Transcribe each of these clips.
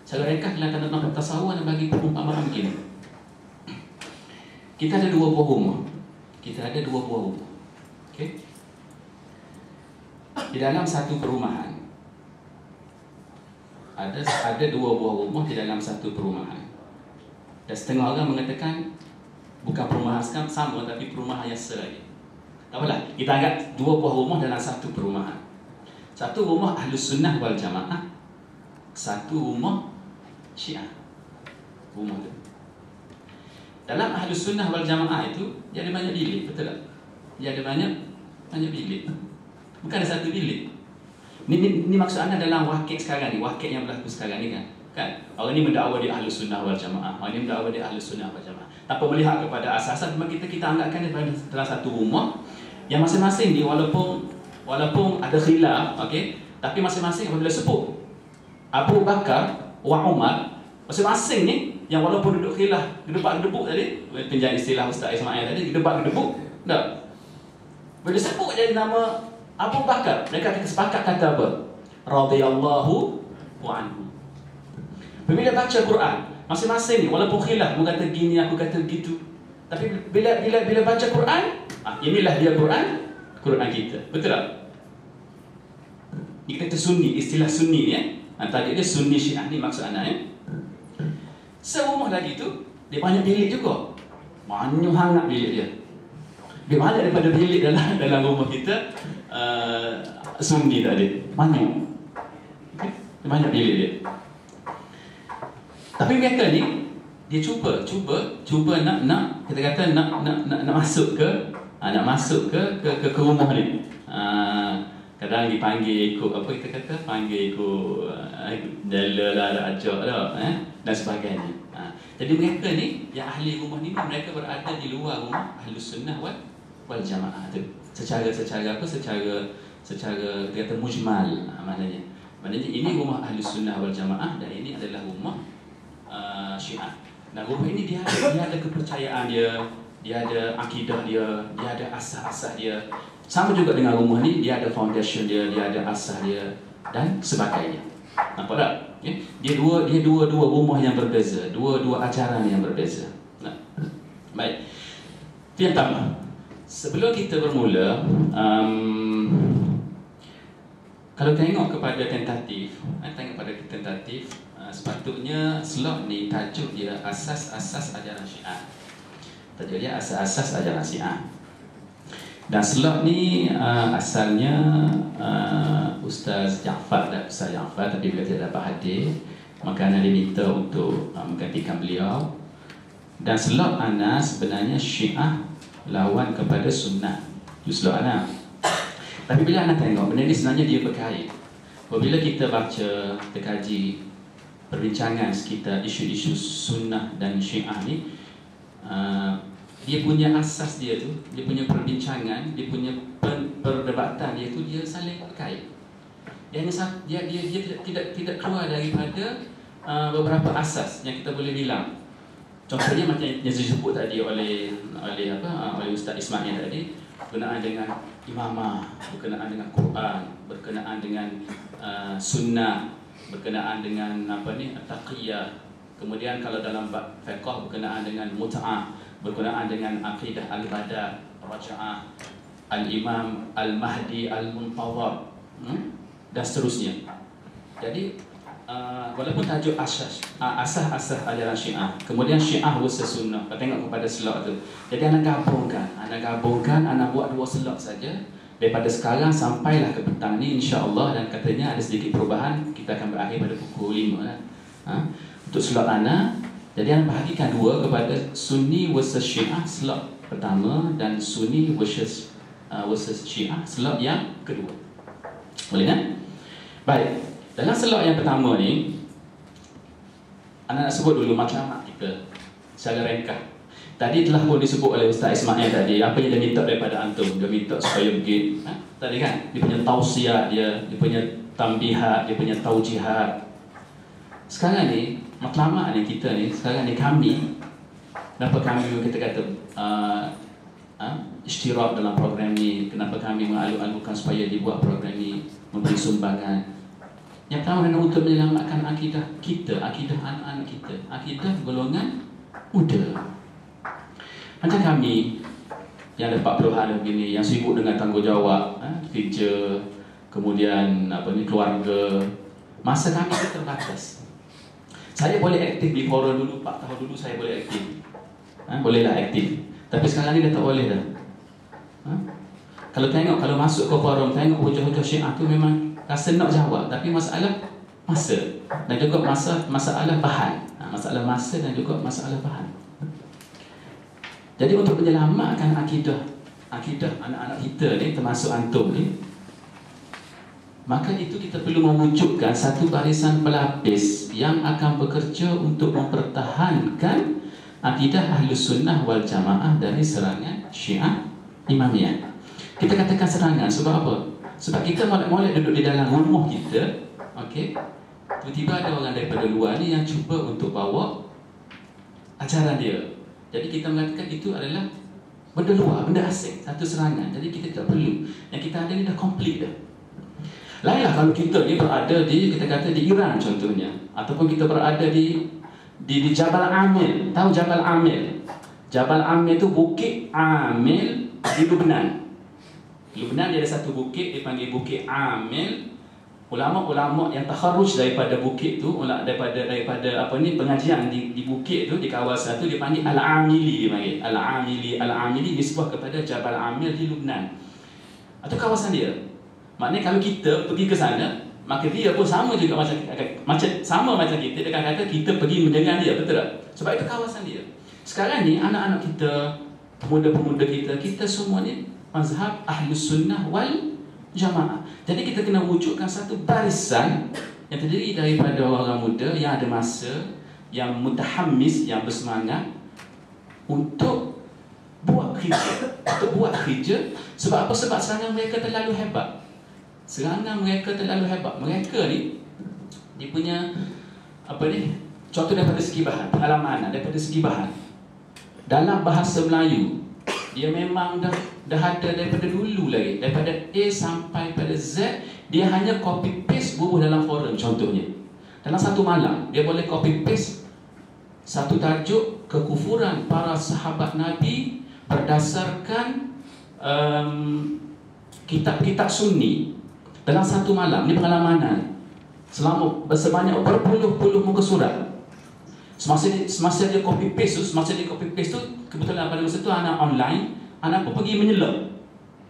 Secara ringkas dalam tentang tasawuf dan bagi perumpamaan begini. Kita ada 2 buah rumah. Okey. Di dalam satu perumahan ada 2 buah rumah di dalam satu perumahan. Dan setengah orang mengatakan bukan perumahan sama, tapi perumahan yang selagi. Tak apalah, kita anggap 2 buah rumah dalam satu perumahan. Satu rumah Ahlus Sunnah wal Jamaah, satu rumah Syiah. Rumah tu. Dalam Ahlus Sunnah wal Jamaah itu dia ada banyak bilik, betul tak? Dia ada banyak bilik. Bukan ada satu bilik. Ini maksud anda dalam wakil sekarang ni, wakil yang berlaku sekarang ni kan? Orang ni mendakwa dia Ahlus Sunnah wal Jamaah, orang ni mendakwa dia Ahlus Sunnah wal Jamaah. Tanpa melihat kepada asas-asas, memang kita anggapkan dia dalam satu rumah yang masing-masing ni walaupun ada khilaf, okey, tapi masing-masing apabila sebut Abu Bakar wa Umar, masing-masing ni yang walaupun duduk khilaf, gedebak-gedebuk tadi, pinjam istilah Ustaz Ismail tadi, gedebak-gedebuk, tak? Bila sebut jadi nama Abu Bakar, mereka akan sepakat kata apa? Radhiyallahu anhu. Bila baca Quran, masing-masing ni walaupun khilaf, aku kata gini, aku kata begitu, tapi bila baca Quran, inilah dia Quran kita. Betul tak? Ini kata Sunni, istilah Sunni ni tadi dia Sunni Syiah ni maksud anak Serumah lagi tu dia banyak bilik juga. Banyak hangat bilik dia. Dia banyak daripada bilik dalam rumah kita Sunni tadi. Banyak. Okay? Dia banyak bilik dia. Tapi mereka ni dia cuba nak kita kata nak masuk ke rumah ni. Kadang dipanggil ikut apa kita kata, panggil ikut dalalah ajak dah dan sebagainya. Jadi mereka ni yang ahli rumah ni mereka berada di luar rumah Ahlus Sunnah wal Jamaah tu. Secara dia kata mujmal, maknanya ini rumah Ahlus Sunnah wal Jamaah dan ini adalah rumah Syiah. Dan rumah ini dia ada kepercayaan dia ada akidah dia ada asas-asas dia. Sama juga dengan rumah ni, dia ada foundation dia ada asas dia dan sebagainya. Nampak tak? Okay? Dia dua rumah yang berbeza, dua ajaran yang berbeza. Nah. Baik. Itu yang pertama. Sebelum kita bermula, kalau tengok kepada tentatif, sepatutnya slot ni tajuk dia asas-asas ajaran Syiah. Tajuk dia asas-asas ajaran Syiah. Dan slot ni asalnya Ustaz Jaafar, tapi beliau tidak dapat hadir, maka Ana diminta untuk menggantikan beliau. Dan slot Ana sebenarnya Syiah lawan kepada Sunnah. Itu slot Ana. Tapi bila Ana tengok benda ni sebenarnya dia berkait. Apabila kita baca, kita kaji perbincangan sekitar isu-isu Sunnah dan Syiah ni, dia punya asas dia tu, dia punya perbincangan, dia punya perdebatan dia tu, dia saling berkait. Dia tidak keluar daripada beberapa asas yang kita boleh bilang. Contohnya macam yang disebut tadi oleh Ustaz Ismail tadi, berkenaan dengan imamah, berkenaan dengan Quran, berkenaan dengan sunnah, berkenaan dengan taqiyah. Kemudian kalau dalam bab fiqh berkenaan dengan mut'ah, berkenaan dengan akidah al-bada, raja'ah, al-imam al-mahdi al-muntazar, dan seterusnya. Jadi walaupun tajuk asas ajaran Syiah, kemudian Syiah versus Sunnah, kita tengok kepada slot tu. Jadi Ana gabungkan, Ana buat 2 slot saja daripada sekarang sampailah ke petang ni insya-Allah, dan katanya ada sedikit perubahan, kita akan berakhir pada pukul 5 lah. Untuk slot Ana, jadi Ana bahagikan 2 kepada Sunni versus Syiah slot pertama dan Sunni versus Syiah slot yang kedua. Boleh kan? Baik. Dalam slot yang pertama ni, Ana nak sebut dulu matlamat kita secara ringkas. Tadi telah pun disebut oleh Ustaz Ismail tadi, apa yang dia minta daripada antum. Dia minta supaya begini. Tadi kan, dia punya tausiah dia punya tambihat, dia punya taujihat. Sekarang ni, matlamat ni kita ni, sekarang ni kami, kenapa kami kita kata isytirak dalam program ni, kenapa kami mengalu-alukan supaya dibuat program ni, memberi sumbangan. Yang pertama adalah untuk menyelamatkan akidah kita, akidah anak-anak kita, akidah golongan muda. Macam kami yang ada 40-an begini, yang sibuk dengan tanggungjawab, kerja, kemudian keluarga, masa kami itu terbatas. Saya boleh aktif di forum dulu, 4 tahun dulu saya boleh aktif, bolehlah aktif. Tapi sekarang ni dah tak boleh dah. Kalau masuk ke forum, tengok hujah-hujah Syiah tu memang rasa nak jawab, tapi masalah masa dan juga masalah bahan. Masalah masa dan juga masalah bahan. Jadi untuk menyelamatkan akidah anak-anak kita ni, termasuk antum ni, maka itu kita perlu mewujudkan satu barisan pelapis yang akan bekerja untuk mempertahankan akidah Ahlus Sunnah wal Jamaah dari serangan Syiah Imamiyah. Kita katakan serangan sebab apa? Sebab kita molek-molek duduk di dalam rumah kita, okey. Tiba-tiba ada orang daripada luar ni yang cuba untuk bawa ajaran dia. Jadi kita mengatakan itu adalah benda luar, benda asing, satu serangan. Jadi kita tak perlu. Yang kita ada ni dah komplit dah. Lainlah kalau kita ni berada di, kita kata di Iran contohnya, ataupun kita berada di Jabal Amil. Tahu Jabal Amil? Jabal Amil tu Bukit Amil di Lebanon. Lebanon dia ada satu bukit dipanggil Bukit Amil. Ulama-ulama yang takharruj daripada bukit tu, daripada pengajian di bukit tu, di kawasan tu dipanggil Al-Amili, dipanggil Al-Amili nisbah kepada Jabal Amil di Lebanon. Itu kawasan dia. Maknanya kalau kita pergi ke sana, maka dia pun sama juga macam kita, dia akan kata kita pergi mendengar dia, betul tak? Sebab itu kawasan dia. Sekarang ni anak-anak kita, pemuda-pemuda kita semua ni mazhab Ahlus Sunnah wal Jamaah. Jadi kita kena wujudkan satu barisan yang terdiri daripada orang muda yang ada masa, yang mutahammis, yang bersemangat untuk buat kerja. Sebab apa? Sebab serangan mereka terlalu hebat. Mereka ni dia punya contoh daripada segi bahan, pengalaman daripada segi bahan. Dalam bahasa Melayu, dia memang dah ada daripada dulu lagi, daripada A sampai pada Z. Dia hanya copy paste bubuh dalam forum. Contohnya dalam satu malam dia boleh copy paste satu tajuk kekufuran para sahabat Nabi berdasarkan kitab-kitab Sunni dalam satu malam. Ini pengalaman selama sebanyak berpuluh-puluh muka surat. Semasa dia copy paste tu, kebetulan pada masa tu anak online, anak pun pergi menyelap.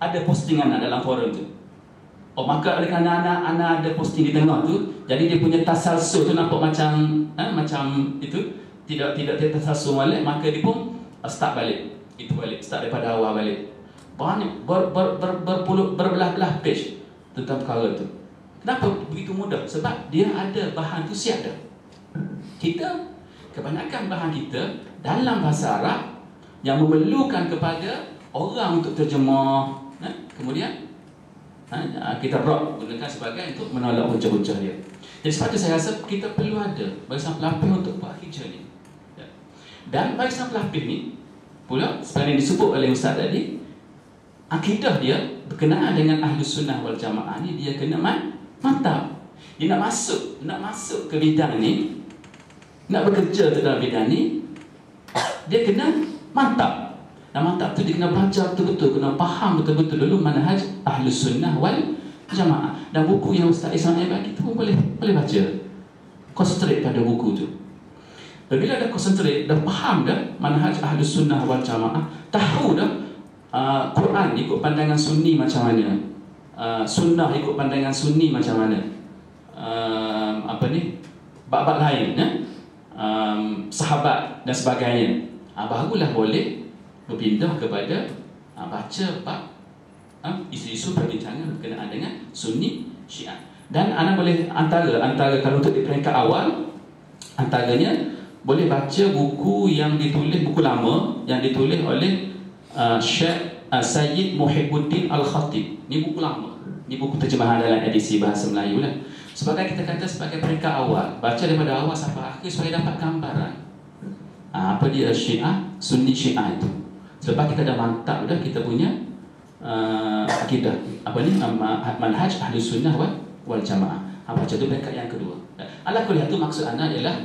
Ada postingan dalam forum tu. Maka kerana anak ada posting di tengah tu, jadi dia punya tasalsul tu nampak macam itu tidak tasalsul balik, maka dia pun start balik. Start daripada awal balik. Banyak berbelah-belah page tentang perkara tu. Kenapa begitu mudah? Sebab dia ada bahan tu siap dah. Kebanyakan bahan kita dalam bahasa Arab yang memerlukan kepada orang untuk terjemah, kemudian kita gunakan sebagai untuk menolak hujah-hujah dia. Jadi sebab itu saya rasa kita perlu ada barisan pelapis untuk buat kerja ni. Dan barisan pelapis ni pula, seperti yang disebut oleh Ustaz tadi, akidah dia berkenaan dengan Ahlus Sunnah wal Jamaah ni, dia kena mantap. Dia nak masuk ke bidang ni, nak bekerja dalam bidang ni, dia kena mantap. Dan mantap tu dia kena belajar betul-betul, kena faham betul-betul dulu manhaj Ahlus Sunnah wal Jamaah. Dan buku yang Ustaz Ismail bagi tu pun boleh baca. Konsentrate pada buku tu. Bila dah konsentrate, dah faham dah manhaj Ahlus Sunnah wal Jamaah, tahu dah Quran ikut pandangan Sunni macam mana, Sunnah ikut pandangan Sunni macam mana, bab-bab lain, sahabat dan sebagainya, barulah boleh berpindah kepada baca bab isu-isu perbincangan berkenaan dengan Sunni Syiah. Dan anda boleh antara kalau untuk di peringkat awal, antaranya boleh baca buku yang ditulis, buku lama yang ditulis oleh Syekh Sayyid Muhibbuddin Al-Khatib. Ini buku lama, ini buku terjemahan dalam edisi bahasa Melayu lah. Sebagai kita kata sebagai peringkat awal, baca daripada awal sampai akhir supaya dapat gambaran apa dia Syiah, Sunni Syiah itu. Sebab kita dah mantap dah kita punya akidah manhaj Ahlus Sunnah wal Jamaah. Baca tu backup yang kedua. Ala kuliah tu maksud anak ialah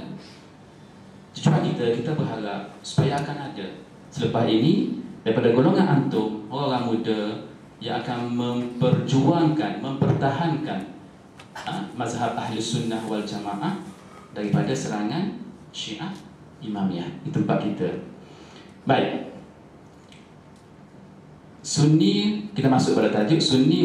tujuan kita berharap supaya akan ada selepas ini daripada golongan antum, orang muda yang akan memperjuangkan, mempertahankan mazhab ahli sunnah wal jamaah daripada serangan Syiah Imamiyah. Itu tempat kita. Baik, Sunni, kita masuk pada tajuk Sunni